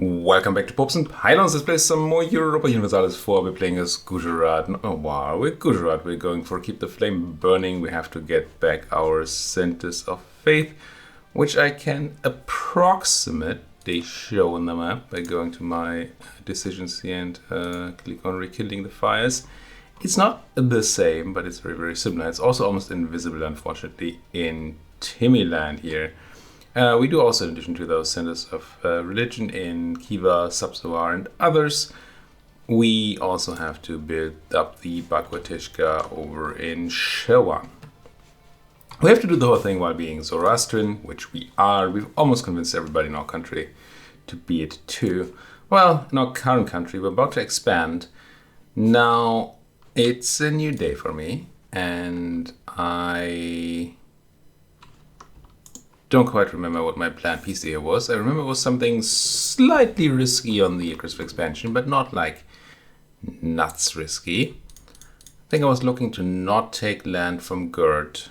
Welcome back to Pops and Pylons. Let's play some more Europa Universalis IV. We're playing as Gujarat. Oh wow, we're Gujarat. We're going for Keep the Flame Burning. We have to get back our Centers of Faith, which I can approximately show on the map by going to my decisions here and click on Rekindling the Fires. It's not the same, but it's very, very similar. It's also almost invisible, unfortunately, in Timiland here. We do also, in addition to those centers of religion in Khiva, Sub-Sahara and others, we also have to build up the Bhagwatishka over in Shewan. We have to do the whole thing while being Zoroastrian, which we are. We've almost convinced everybody in our country to be it too. Well, in our current country, we're about to expand. Now, it's a new day for me, and I don't quite remember what my plan piece here was. I remember it was something slightly risky on the aggressive expansion, but not like nuts risky. I think I was looking to not take land from Gerd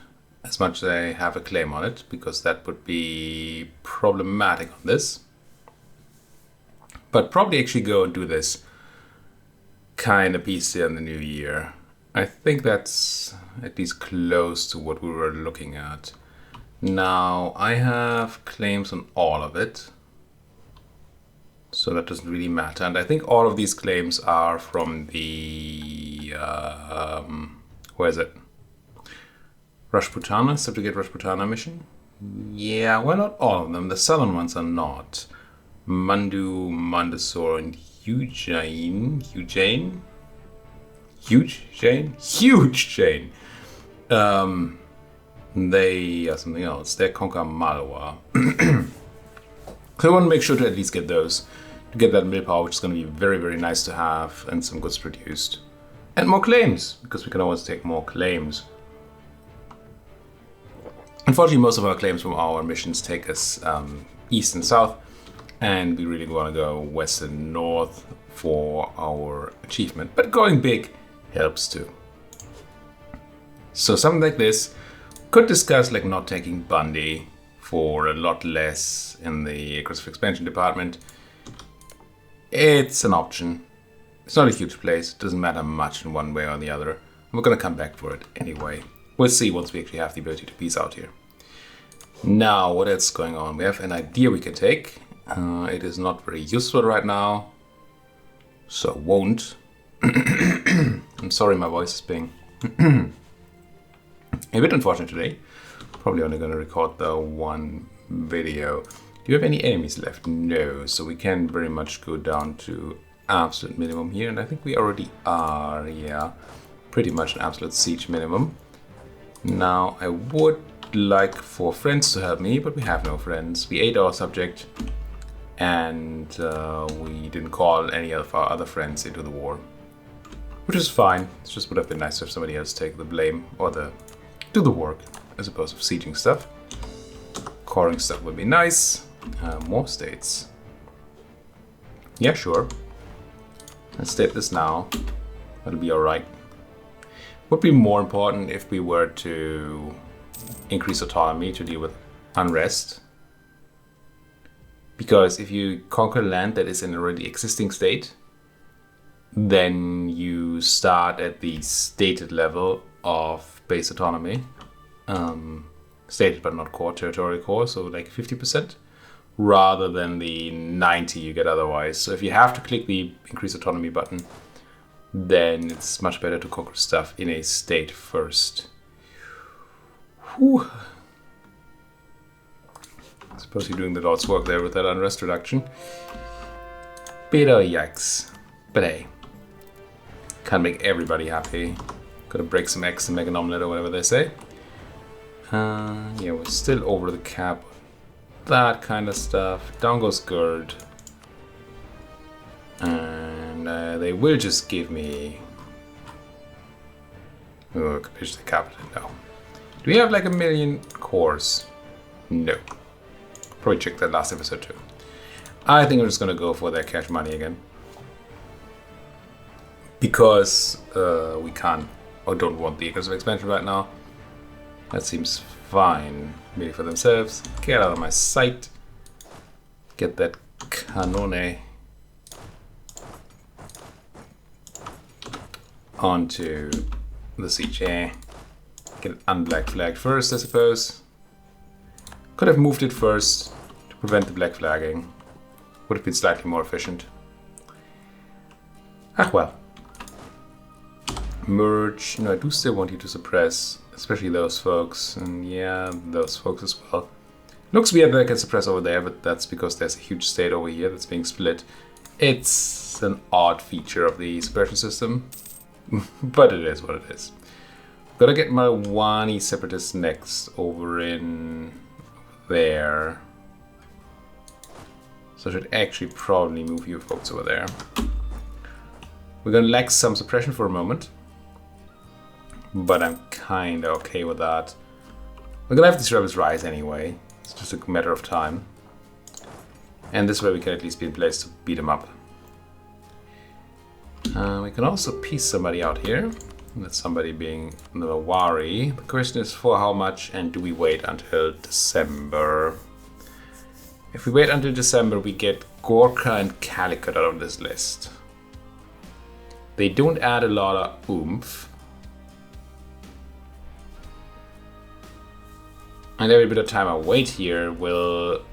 as much as I have a claim on it, because that would be problematic on this. But probably actually go and do this kind of piece here in the new year. I think that's at least close to what we were looking at. Now, I have claims on all of it, so that doesn't really matter. And I think all of these claims are from the, where is it? Rajputana, Subjugate Rajputana mission? Yeah, well, not all of them. The southern ones are not. Mandu, Mandasore, and Eugene. They are something else. They conquer Malwa. So I want to make sure to at least get those. To get that mill power, which is going to be very, very nice to have, and some goods produced. And more claims, because we can always take more claims. Unfortunately, most of our claims from our missions take us east and south, and we really want to go west and north for our achievement. But going big helps too. So something like this. Could discuss like not taking Bundy for a lot less in the aggressive expansion department. It's an option. It's not a huge place. It doesn't matter much in one way or the other. We're going to come back for it anyway. We'll see once we actually have the ability to peace out here. Now, what else is going on? We have an idea we can take. It is not very useful right now, so won't. I'm sorry, my voice is being a bit unfortunate today. Probably only going to record the one video. Do you have any enemies left? No, so we can very much go down to absolute minimum here, and I think we already are, yeah. Pretty much an absolute siege minimum. Now, I would like for friends to help me, but we have no friends. We ate our subject, and we didn't call any of our other friends into the war. Which is fine. It just would have been nice to have somebody else take the blame, or do the work, as opposed to sieging stuff. Coring stuff would be nice. More states. Yeah, sure. Let's state this now. That'll be alright. Would be more important if we were to increase autonomy to deal with unrest. Because if you conquer land that is in an already existing state, then you start at the stated level of base autonomy. Stated but not core, territorial core, so like 50%, rather than the 90 you get otherwise. So if you have to click the increase autonomy button, then it's much better to conquer stuff in a state first. Whew. I suppose you're doing the Lord's work there with that unrest reduction. Bitter yikes. But hey, can't make everybody happy. Gotta break some eggs and make an omelette or whatever they say. Yeah, we're still over the cap. That kind of stuff. Down goes Gerd. And they will just give me... Oh, capitulate the capital. No. Do we have like 1 million cores? No. Probably checked that last episode too. I think I'm just gonna go for that cash money again. Because we can't, or don't want the aggressive expansion right now. That seems fine. Maybe for themselves. Get out of my sight. Get that Canone onto the siege. Get an unblack flag first, I suppose. Could have moved it first to prevent the black flagging. Would have been slightly more efficient. Ah well. Merge. No, I do still want you to suppress, especially those folks. And yeah, those folks as well. Looks weird that I can suppress over there, but that's because there's a huge state over here that's being split. It's an odd feature of the suppression system. But it is what it is. Gotta get my Wani separatists next over in there. So I should actually probably move you folks over there. We're gonna lack some suppression for a moment. But I'm kinda okay with that. We're gonna have these rebels rise anyway. It's just a matter of time. And this way we can at least be in place to beat them up. We can also piece somebody out here. That somebody being the Wari. The question is for how much, and do we wait until December? If we wait until December, we get Gorka and Calicut out of this list. They don't add a lot of oomph. And every bit of time I wait here will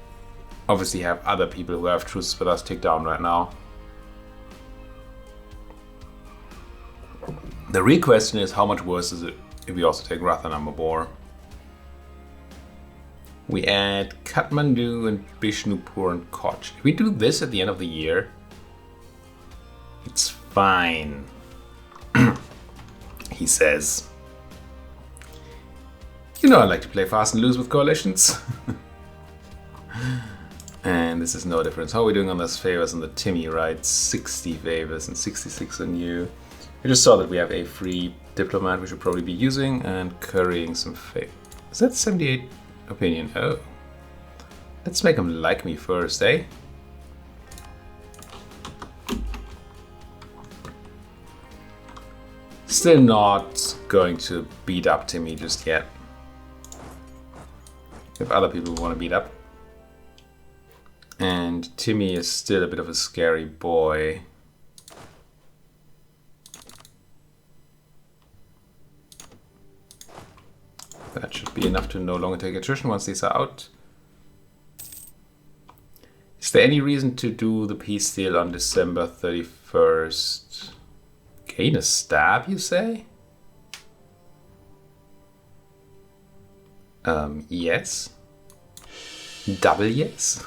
obviously have other people who have truces with us tick down right now. The real question is how much worse is it if we also take Rathanamabor? We add Kathmandu and Bishnupur and Koch. If we do this at the end of the year, it's fine, he says. You know I like to play fast and loose with coalitions. And this is no difference. How are we doing on those favors on the Timmy, right? 60 favors and 66 on you. I just saw that we have a free diplomat we should probably be using and currying some favor. Is that 78 opinion? Oh. Let's make him like me first, eh? Still not going to beat up Timmy just yet. We have other people who want to beat up. And Timmy is still a bit of a scary boy. That should be enough to no longer take attrition once these are out. Is there any reason to do the peace deal on December 31st? Gain a stab, you say? Yes. Double yes.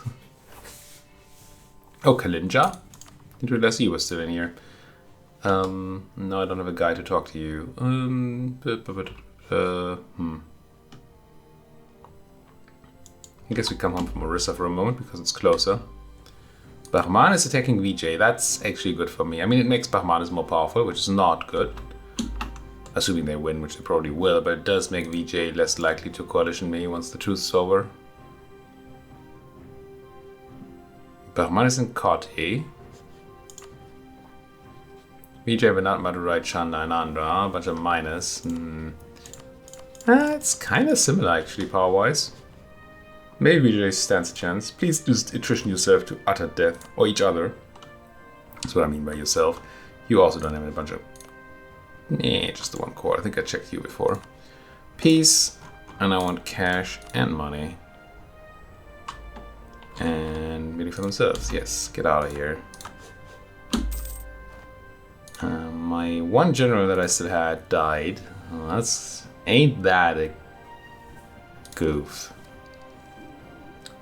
Oh, Kalinja? Didn't realize you were still in here. No, I don't have a guy to talk to you. I guess we come home from Orissa for a moment because it's closer. Bahman is attacking Vijay. That's actually good for me. I mean, it makes Bahman more powerful, which is not good. Assuming they win, which they probably will, but it does make Vijay less likely to coalition me once the truce is over. Bahman is in Koti. Vijay, Venat, Madurai, Chanda, and Andhra. A bunch of minus. It's kind of similar, actually, power-wise. Maybe Vijay stands a chance. Please just attrition yourself to utter death. Or each other. That's what I mean by yourself. You also don't have a bunch of... Nah, just the one core. I think I checked you before. Peace. And I want cash and money. And merely for themselves. Yes, get out of here. My one general that I still had died. Oh, ain't that a goof.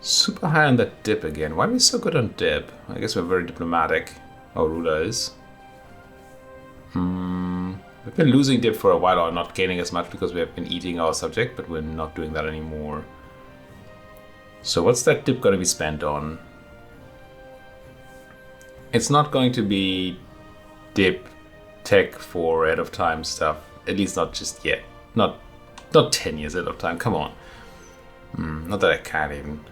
Super high on that dip again. Why are we so good on dip? I guess we're very diplomatic. Our ruler is. We've been losing dip for a while, or not gaining as much because we have been eating our subject, but we're not doing that anymore. So what's that dip going to be spent on? It's not going to be dip tech for ahead of time stuff. At least not just yet. Not 10 years ahead of time. Come on. Not that I can't even.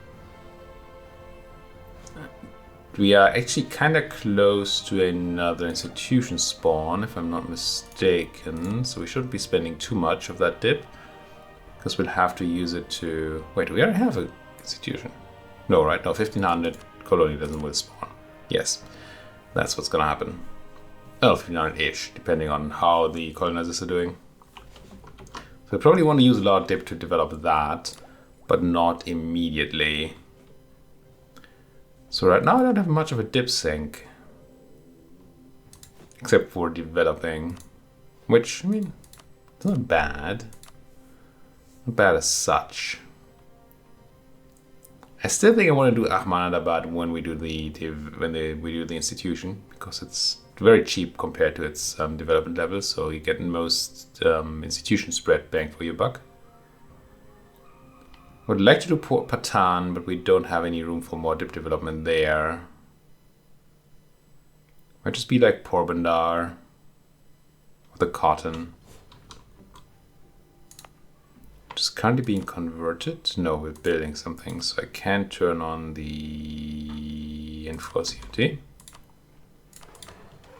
We are actually kind of close to another institution spawn, if I'm not mistaken. So we shouldn't be spending too much of that dip. Because we'll have to use it to... Wait, do we already have an institution? No, right? No, 1500 colony will spawn. Yes, that's what's gonna happen. Well, 59-ish, depending on how the colonizers are doing. So I probably want to use a lot of dip to develop that, but not immediately. So right now I don't have much of a dip sink. Except for developing, which, I mean, it's not bad. Not bad as such. I still think I want to do Ahmadabad when we do we do the institution, because it's very cheap compared to its development level, so you get most institution spread bang for your buck. I would like to do Port Patan, but we don't have any room for more dip development there. Might just be like Porbandar or the cotton. Just currently being converted. No, we're building something, so I can't turn on the enforce UT.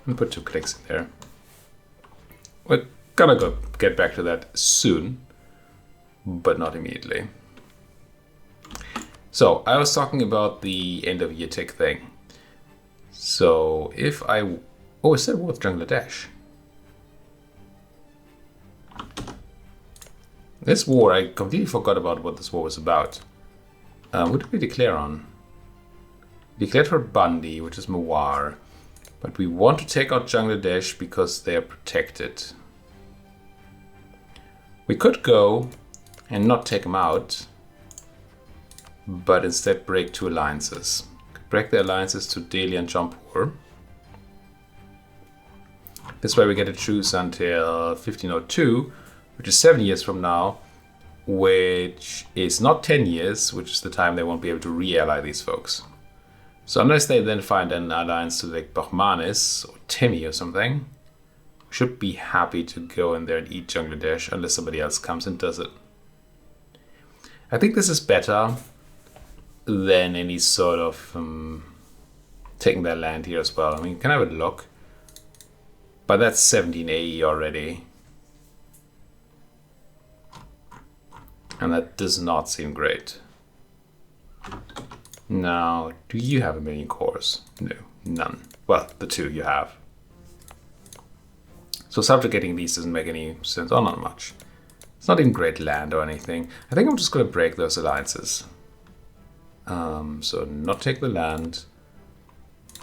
And put 2 clicks in there. We're gonna get back to that soon, but not immediately. So I was talking about the end of year tick thing. So if I said war with Bangladesh. This war, I completely forgot about what this war was about. What did we declare on? We declared for Bandi, which is Mawar. But we want to take out Bangladesh because they are protected. We could go and not take them out, but instead break 2 alliances. Break the alliances to Delhi and Jampur. This way we get a truce until 1502, which is 7 years from now, which is not 10 years, which is the time they won't be able to re-ally these folks. So unless they then find an alliance to like Bahmanis or Timi or something, we should be happy to go in there and eat Bangladesh unless somebody else comes and does it. I think this is better than any sort of taking their land here as well. I mean, can I have a look? But that's 17 AE already. And that does not seem great. Now, do you have a million cores? No, none. Well, the 2 you have. So subjugating these doesn't make any sense, or not much. It's not even great land or anything. I think I'm just going to break those alliances. So not take the land.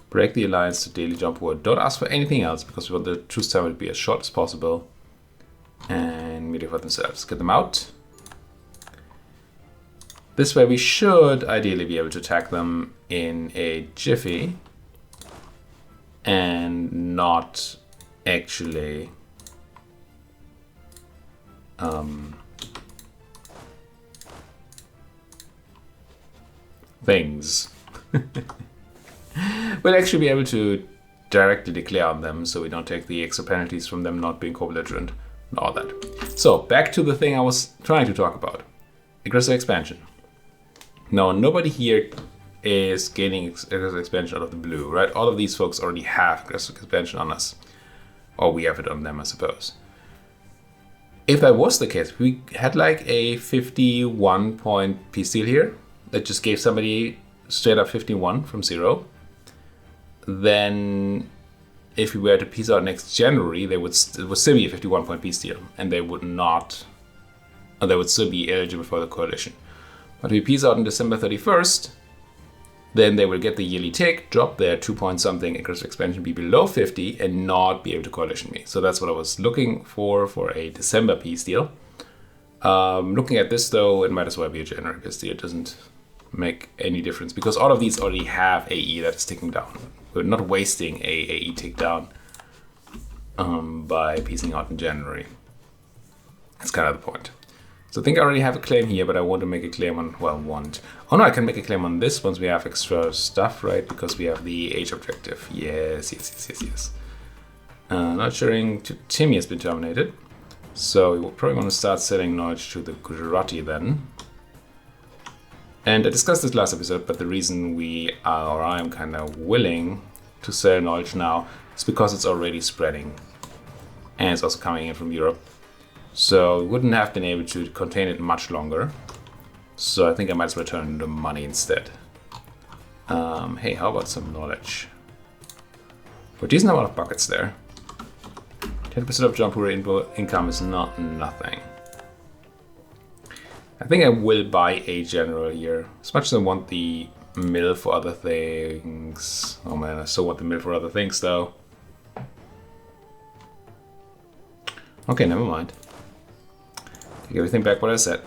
Break the alliance to Delhi Jampur. Don't ask for anything else because we want the truce time to be as short as possible. And meet for themselves. Get them out. This way we should ideally be able to attack them in a jiffy and not actually things. We'll actually be able to directly declare on them so we don't take the extra penalties from them not being co-belligerent and all that. So back to the thing I was trying to talk about. Aggressive expansion. Now, nobody here is gaining aggressive expansion out of the blue, right? All of these folks already have aggressive expansion on us. Or we have it on them, I suppose. If that was the case, we had like a 51 point peace deal here that just gave somebody straight up 51 from 0. Then if we were to peace out next January, it would still be a 51 point peace deal. And they would still be eligible for the coalition. But if we peace out on December 31st, then they will get the yearly tick, drop their 2 point something aggressive expansion, be below 50, and not be able to coalition me. So that's what I was looking for a December peace deal. Looking at this though, it might as well be a January peace deal. It doesn't make any difference because all of these already have AE that is ticking down. We're not wasting a AE tick down by piecing out in January. That's kind of the point. So I think I already have a claim here, but I want to make a claim on, oh no, I can make a claim on this once we have extra stuff, right? Because we have the age objective. Yes. Knowledge sharing to Timmy has been terminated. So we will probably want to start selling knowledge to the Gujarati then. And I discussed this last episode, but the reason I'm kind of willing to sell knowledge now is because it's already spreading. And it's also coming in from Europe. So we wouldn't have been able to contain it much longer. So I think I might as well turn it into money instead. Hey, how about some knowledge? For a decent amount of buckets there. 10% of Jampur income is not nothing. I think I will buy a general here. As much as I want the mill for other things. Oh man, I still want the mill for other things though. Okay, never mind. Take everything back what I said.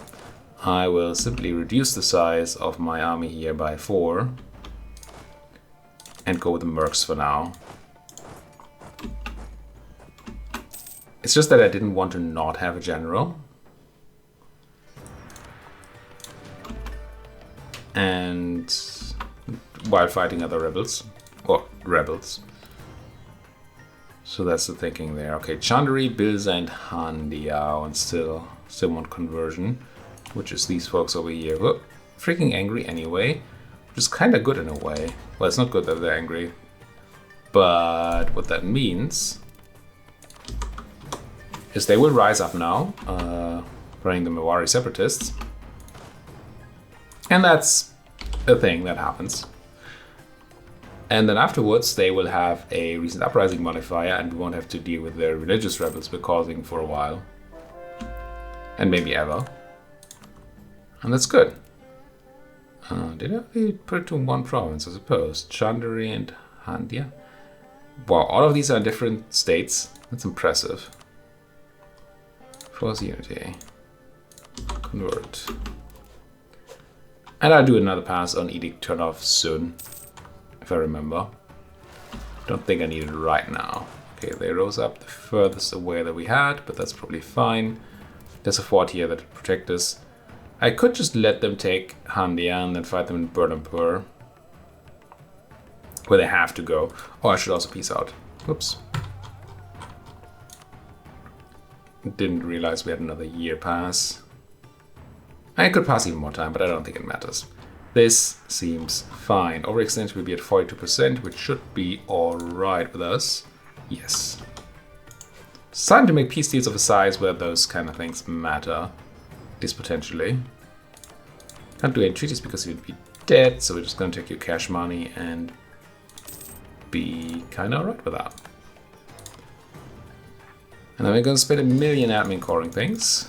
I will simply reduce the size of my army here by 4. And go with the mercs for now. It's just that I didn't want to not have a general. And while fighting other rebels. Or rebels. So that's the thinking there. Okay, Chandari, Bilza, and Handiao. And still want conversion. Which is these folks over here. Whoop, freaking angry anyway. Which is kind of good in a way. Well, it's not good that they're angry. But what that means is they will rise up now, running the Mewari separatists. And that's a thing that happens. And then afterwards they will have a recent uprising modifier and we won't have to deal with the religious rebels we're causing for a while. And maybe ever. And that's good. Did I put it to one province, I suppose? Chandari and Handia? Wow, all of these are in different states. That's impressive. Force unity. Convert. And I'll do another pass on Edict Turnoff soon, if I remember. Don't think I need it right now. Okay, they rose up the furthest away that we had, but that's probably fine. There's a fort here that will protect us. I could just let them take Handia and then fight them in Bernampur, where they have to go. Oh, I should also peace out. Whoops. Didn't realize we had another year pass. I could pass even more time, but I don't think it matters. This seems fine. Overextension will be at 42%, which should be alright with us. Yes. It's time to make peace deals of a size where those kind of things matter. At least potentially. Can't do any treaties because you'd be dead, so we're just gonna take your cash money and be kinda alright with that. And then we're going to spend 1 million admin coring things.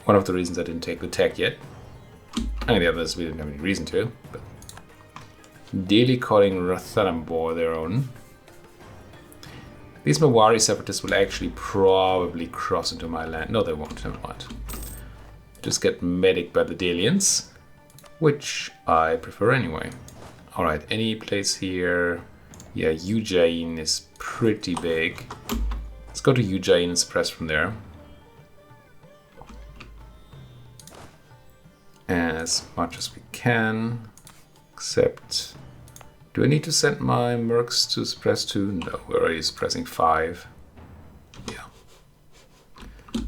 One of the reasons I didn't take the tech yet. I mean, the others we didn't have any reason to. But daily calling Rathanambor their own. These Mewari separatists will actually probably cross into my land. No, they won't. Never mind. Just get medic by the Delians, which I prefer anyway. Alright, any place here. Yeah, Ujjain is pretty big. Let's go to Ujjain and suppress from there. As much as we can. Except, do I need to send my mercs to suppress 2? No, we're already suppressing 5. Yeah.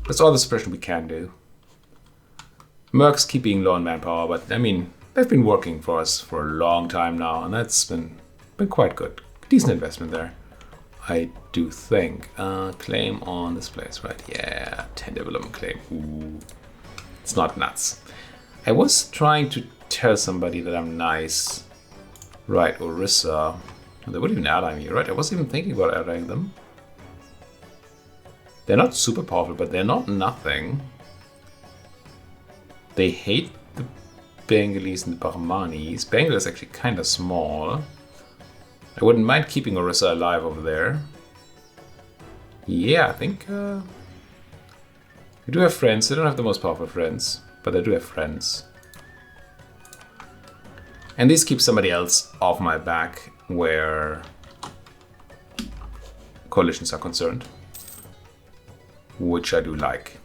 That's all the suppression we can do. Mercs keep being low on manpower, but I mean, they've been working for us for a long time now, and that's been quite good. Decent investment there, I do think. Claim on this place, right? Yeah, 10 development claim. Ooh, it's not nuts. I was trying to tell somebody that I'm nice. Right, Orissa. They wouldn't even ally me, right? I wasn't even thinking about allying them. They're not super powerful, but they're not nothing. They hate the Bengalis and the Bahmanis. Bengal is actually kind of small. I wouldn't mind keeping Orissa alive over there. Yeah, I think I do have friends. They don't have the most powerful friends, but I do have friends. And these keep somebody else off my back where coalitions are concerned, which I do like.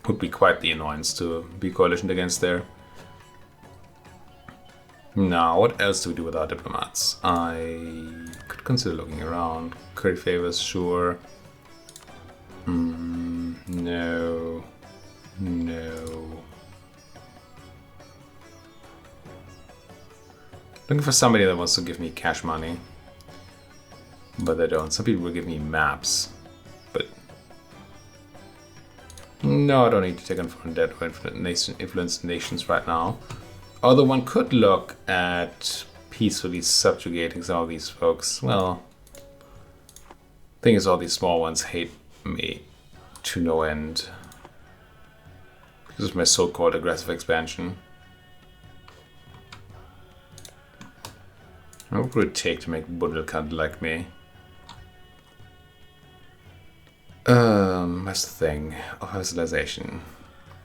Would be quite the annoyance to be coalitioned against there. Now, what else do we do with our diplomats? I could consider looking around. Curry favors, sure. No. No. Looking for somebody that wants to give me cash money. But they don't. Some people will give me maps. But no, I don't need to take on foreign debt or influence nations right now. Although one could look at peacefully subjugating some of these folks. Well, thing is, all these small ones hate me to no end because of my so-called aggressive expansion. What would it take to make Bundelkand like me? That's the thing of vassalization.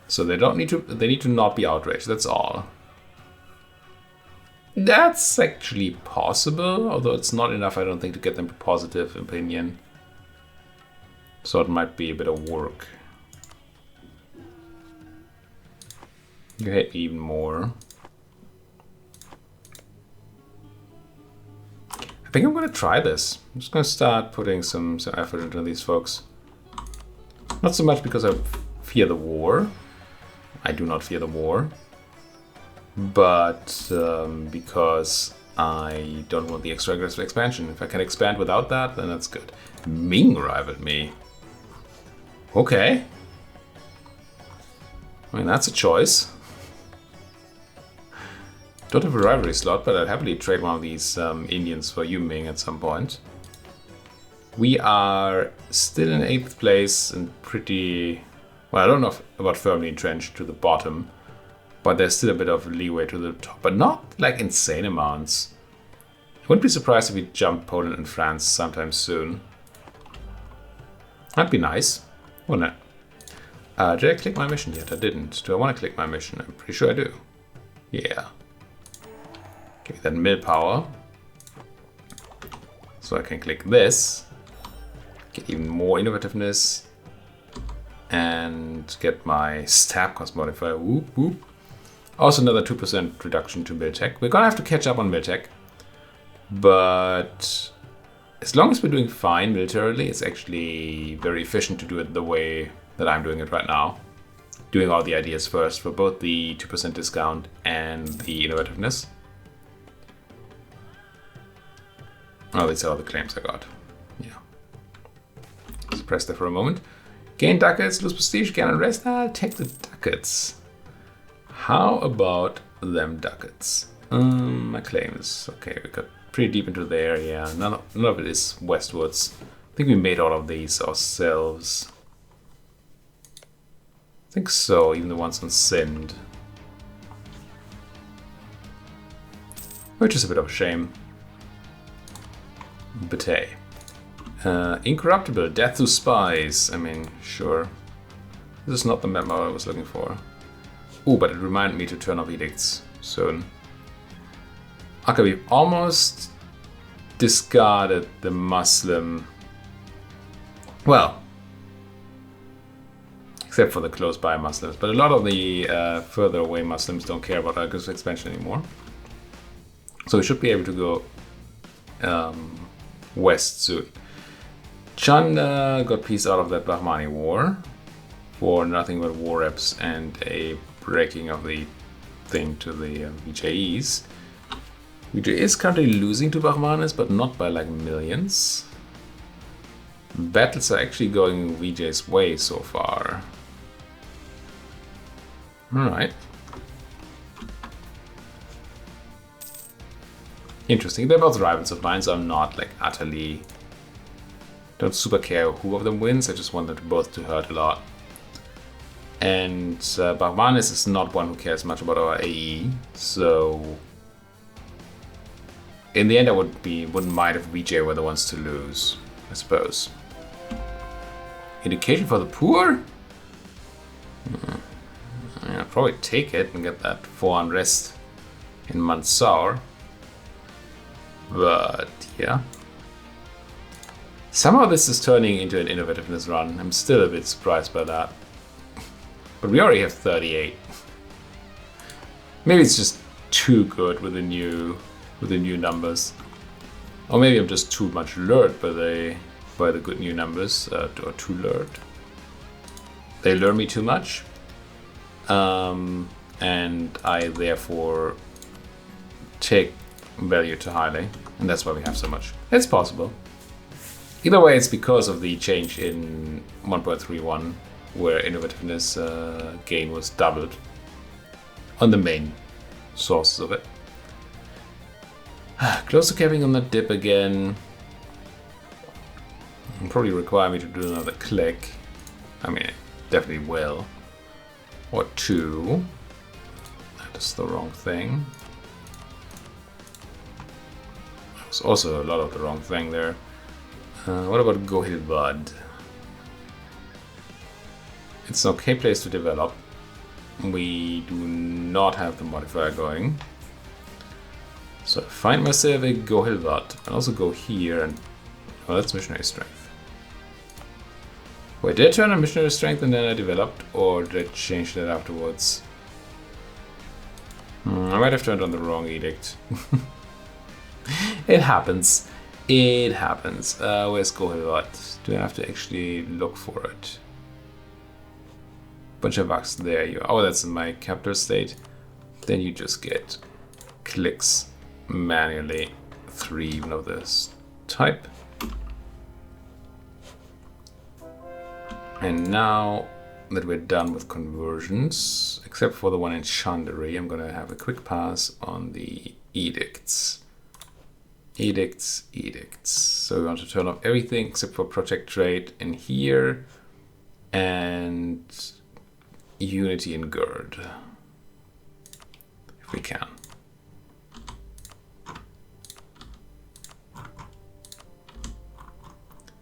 So they need to not be outraged, that's all. That's actually possible, although it's not enough, I don't think, to get them to positive opinion. So it might be a bit of work. You hate me even more. I think I'm gonna try this. I'm just gonna start putting some effort into these folks. Not so much because I fear the war. I do not fear the war. But because I don't want the extra aggressive expansion. If I can expand without that, then that's good. Ming rivaled me. Okay. I mean, that's a choice. Don't have a rivalry slot, but I'd happily trade one of these Indians for you, Ming, at some point. We are still in 8th place and pretty... Well, I don't know about firmly entrenched to the bottom, but there's still a bit of leeway to the top, but not like insane amounts. I wouldn't be surprised if we jump Poland and France sometime soon. That'd be nice, wouldn't it? Did I click my mission yet? I didn't. Do I want to click my mission? I'm pretty sure I do. Yeah. Give me that mill power. So I can click this. Get even more innovativeness. And get my stab cost modifier. Whoop, whoop. Also another 2% reduction to mill tech. We're gonna have to catch up on mill tech. But as long as we're doing fine militarily, it's actually very efficient to do it the way that I'm doing it right now. Doing all the ideas first for both the 2% discount and the innovativeness. Oh, these are all the claims I got. Yeah. Just press there for a moment. Gain ducats, lose prestige, gain unrest. I'll take the ducats. How about them ducats? My claims. Okay, we got pretty deep into there. Yeah, none of it is westwards. I think we made all of these ourselves. I think so, even the ones on Sind. Which is a bit of a shame. But hey. Incorruptible, death to spies. I mean, sure. This is not the memo I was looking for. Oh, but it reminded me to turn off edicts soon. Okay, we've almost discarded the Muslim. Well, except for the close by Muslims. But a lot of the further away Muslims don't care about aggressive expansion anymore. So we should be able to go west soon. Chanda got peace out of that Bahmani war for nothing but war reps and a breaking of the thing to the VJEs. VJ is currently losing to Bahmanis, but not by like millions. Battles are actually going VJ's way so far. Alright. Interesting. They're both rivals of mine, so I'm not like utterly... Don't super care who of them wins, I just want them both to hurt a lot. And Bahmanis is not one who cares much about our AE, so... In the end I wouldn't mind if VJ were the ones to lose, I suppose. Education for the poor? I'll probably take it and get that 4 unrest in Mansour. But yeah. Somehow this is turning into an innovativeness run. I'm still a bit surprised by that. But we already have 38. Maybe it's just too good with the new numbers. Or maybe I'm just too much lured by the good new numbers, or too lured. They lure me too much. And I therefore take value too highly, and that's why we have so much. It's possible. Either way, it's because of the change in 1.31, where innovativeness gain was doubled on the main sources of it. Close to capping on that dip again. It'll probably require me to do another click. I mean, it definitely will. Or two. That is the wrong thing. That was also a lot of the wrong thing there. What about Gujarat? It's an okay place to develop. We do not have the modifier going. So find myself a Gujarat. And also go here and... well, that's missionary strength. Wait, did I turn on missionary strength and then I developed? Or did I change that afterwards? I might have turned on the wrong edict. It happens. It happens. Where's Gujarat? Do I have to actually look for it? Bunch of bugs. There you are. Oh, that's in my capital state. Then you just get clicks manually. 3 even of this type. And now that we're done with conversions, except for the one in Chandari, I'm going to have a quick pass on the edicts. Edicts, edicts. So we want to turn off everything except for project trade in here and unity and GERD, if we can. I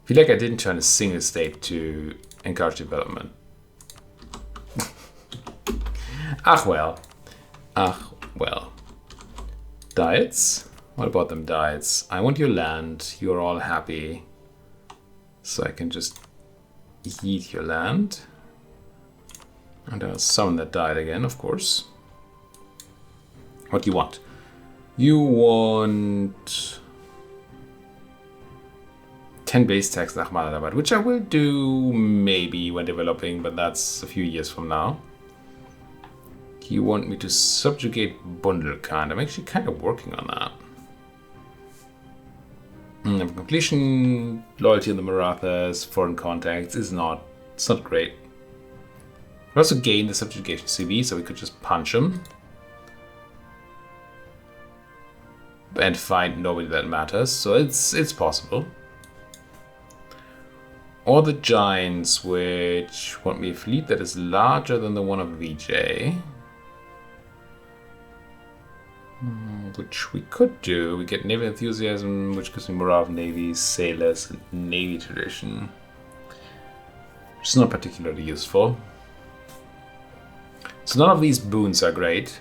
feel like I didn't turn a single state to encourage development. Ach well. Ach well. Diets? What about them diets? I want your land. You're all happy. So I can just eat your land. And I'll summon that diet again, of course. What do you want? You want 10 base tax Ahmadabad, which I will do maybe when developing, but that's a few years from now. You want me to subjugate Bundelkhand. I'm actually kind of working on that. Completion, loyalty in the Marathas, foreign contacts it's not great. We also gained the subjugation CB, so we could just punch him. And find nobody that matters, so it's possible. Or the Giants, which want me a fleet that is larger than the one of VJ. Which we could do. We get naval enthusiasm, which gives me more of navies, sailors, and navy tradition. Which is not particularly useful. So none of these boons are great.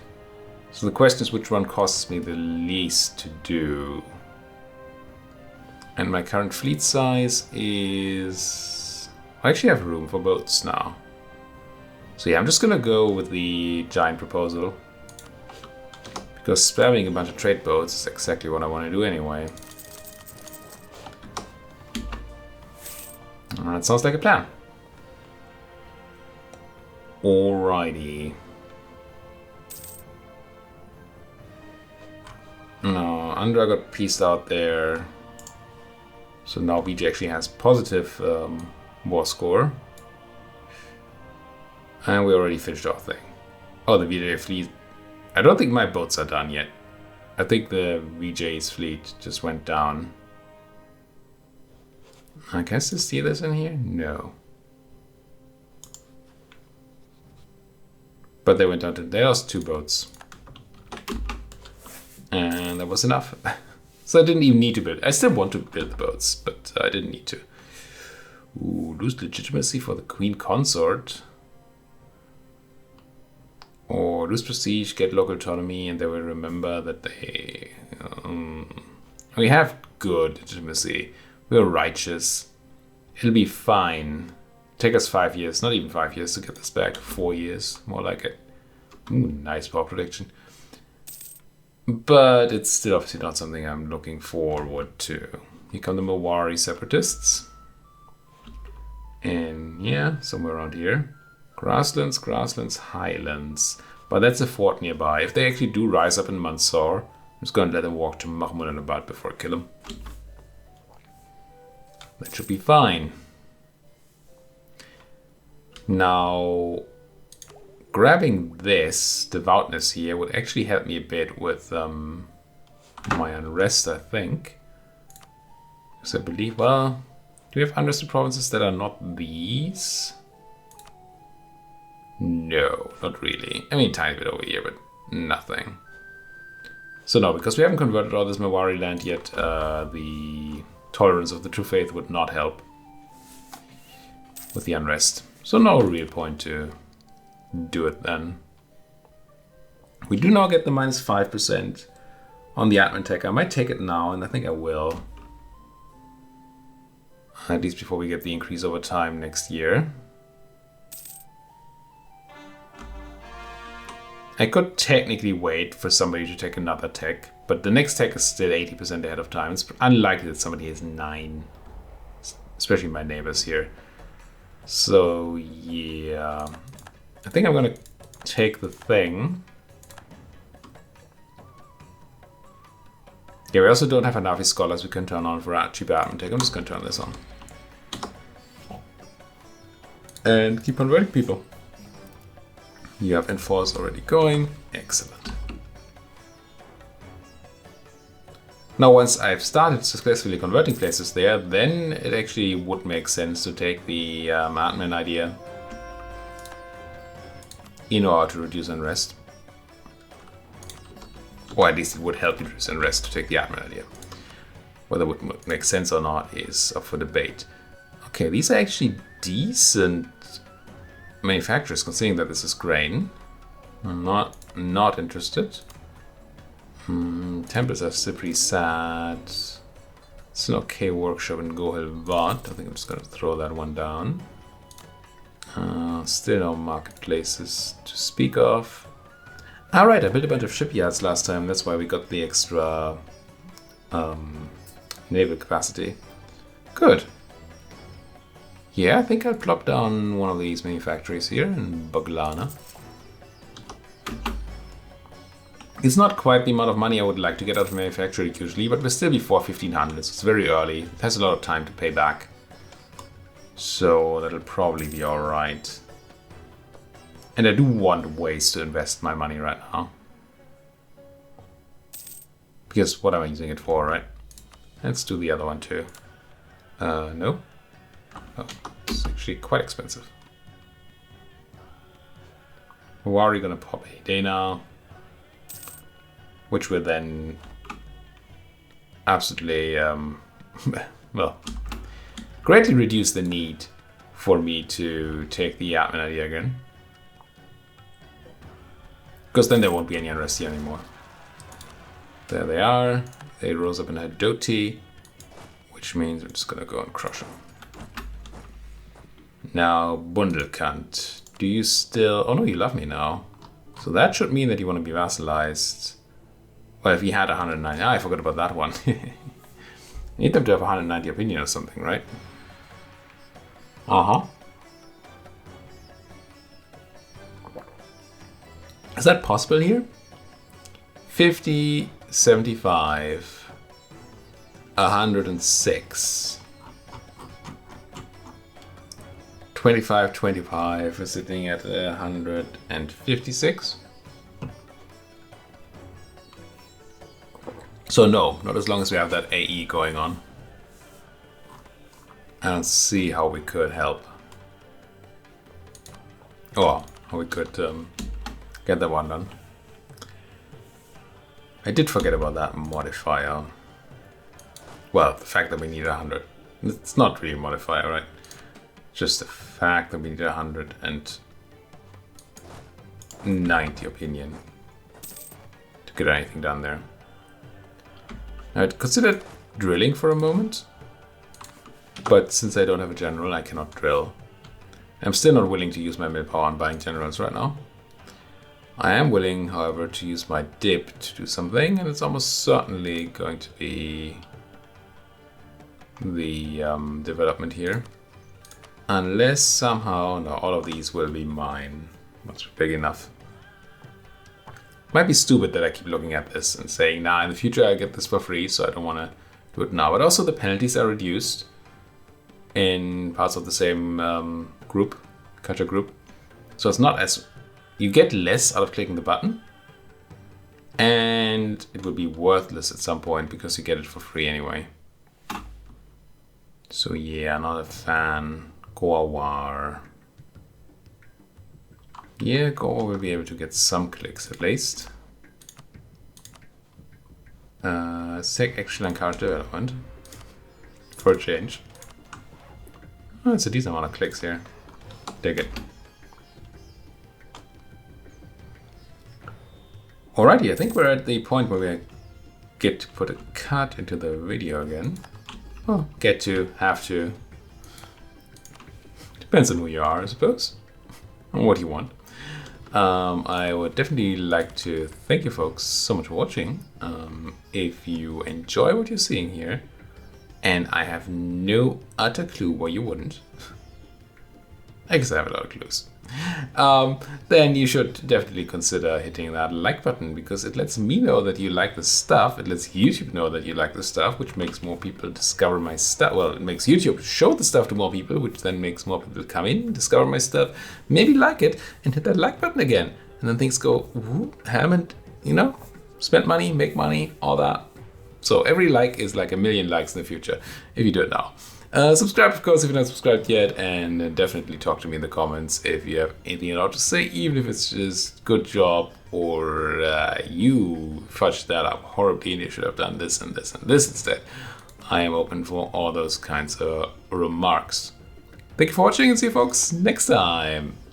So the question is which one costs me the least to do. And my current fleet size is... I actually have room for boats now. So yeah, I'm just gonna go with the giant proposal. Because spamming a bunch of trade boats is exactly what I want to do anyway. That sounds like a plan. Alrighty. No, Andra got pieced out there. So now BJ actually has positive war score. And we already finished our thing. Oh, the VJ fleet. I don't think my boats are done yet. I think the VJ's fleet just went down. I guess the Steelers in here? No. But they went down to... They lost 2 boats. And that was enough. So I didn't even need to build. I still want to build the boats, but I didn't need to. Ooh, lose legitimacy for the Queen Consort. Or lose prestige, get local autonomy, and they will remember that they... we have good legitimacy. We're righteous. It'll be fine. Take us 5 years, not even 5 years to get this back. 4 years, more like it. Ooh, nice power prediction. But it's still obviously not something I'm looking forward to. Here come the Mawari separatists. And yeah, somewhere around here. Grasslands, grasslands, highlands. But that's a fort nearby. If they actually do rise up in Mansour, I'm just going to let them walk to Mahmudabad before I kill them. That should be fine. Now, grabbing this devoutness here would actually help me a bit with my unrest, I think. Because I believe, well, do we have unrested provinces that are not these? No, not really. I mean, a tiny bit over here, but nothing. So no, because we haven't converted all this Mawari land yet, the tolerance of the True Faith would not help with the unrest. So no real point to do it then. We do now get the minus 5% on the admin tech. I might take it now, and I think I will. At least before we get the increase over time next year. I could technically wait for somebody to take another tech, but the next tech is still 80% ahead of time. It's unlikely that somebody has 9, especially my neighbors here. So yeah, I think I'm gonna take the thing. Yeah, we also don't have enough scholars we can turn on for cheaper admin tech. I'm just gonna turn this on. And keep converting people. You have enforce already going. Excellent. Now, once I've started successfully converting places there, then it actually would make sense to take the admin idea in order to reduce unrest. Or at least it would help reduce unrest to take the admin idea. Whether it would make sense or not is up for debate. Okay, these are actually decent manufacturers, considering that this is grain. I'm not interested. Temples are still pretty sad. It's an okay workshop in Gohel Vat. I think I'm just gonna throw that one down. Still no marketplaces to speak of. Alright, I built a bunch of shipyards last time. That's why we got the extra naval capacity. Good. Yeah, I think I'll plop down one of these manufactories here in Baglana. It's not quite the amount of money I would like to get out of manufacturing usually, but we're still before 1500, so it's very early. It has a lot of time to pay back. So that'll probably be alright. And I do want ways to invest my money right now. Because what am I using it for, right? Let's do the other one too. No. Oh, it's actually quite expensive. We're already gonna pop a day now, which will then absolutely, well, greatly reduce the need for me to take the admin idea again. Because then there won't be any unrest here anymore. There they are. They rose up in a Doti, which means we're just gonna go and crush them. Now, Bundelkant, do you still... Oh no, you love me now. So that should mean that you want to be vassalized. Well, if you had 190... I forgot about that one. You need them to have 190 opinion or something, right? Uh-huh. Is that possible here? 50, 75, 106. 25, 25 is sitting at 156. So no, not as long as we have that AE going on. I don't see how we could help. Or how we could get that one done. I did forget about that modifier. Well, the fact that we need 100. It's not really a modifier, right? Just the fact that we need 190 opinion to get anything done there. I'd consider drilling for a moment, but since I don't have a general, I cannot drill. I'm still not willing to use my millpower on buying generals right now. I am willing, however, to use my dip to do something, and it's almost certainly going to be the development here. Unless somehow, no, all of these will be mine. That's big enough. Might be stupid that I keep looking at this and saying, nah, in the future I get this for free, so I don't want to do it now. But also the penalties are reduced in parts of the same group, culture group. So it's not as you get less out of clicking the button, and it will be worthless at some point because you get it for free anyway. So yeah, not a fan. Goa war. Yeah, Goa will be able to get some clicks at least. Sec actually encourage development for a change. Oh, it's a decent amount of clicks here. Dig it. Alrighty, I think we're at the point where we get to put a cut into the video again. Well, get to, have to. Depends on who you are, I suppose, and what you want. I would definitely like to thank you folks so much for watching. If you enjoy what you're seeing here, and I have no utter clue why you wouldn't, I guess I have a lot of clues, then you should definitely consider hitting that like button, because it lets me know that you like the stuff. It lets YouTube know that you like the stuff, which makes more people discover my stuff. Well, it makes YouTube show the stuff to more people, which then makes more people come in, discover my stuff, maybe like it, and hit that like button again. And then things go ham, and you know, spend money, make money, all that. So every like is like a million likes in the future if you do it now. Subscribe, of course, if you're not subscribed yet, and definitely talk to me in the comments if you have anything at all to say, even if it's just good job or you fudged that up horribly and you should have done this and this and this instead. I am open for all those kinds of remarks. Thank you for watching, and see you folks next time.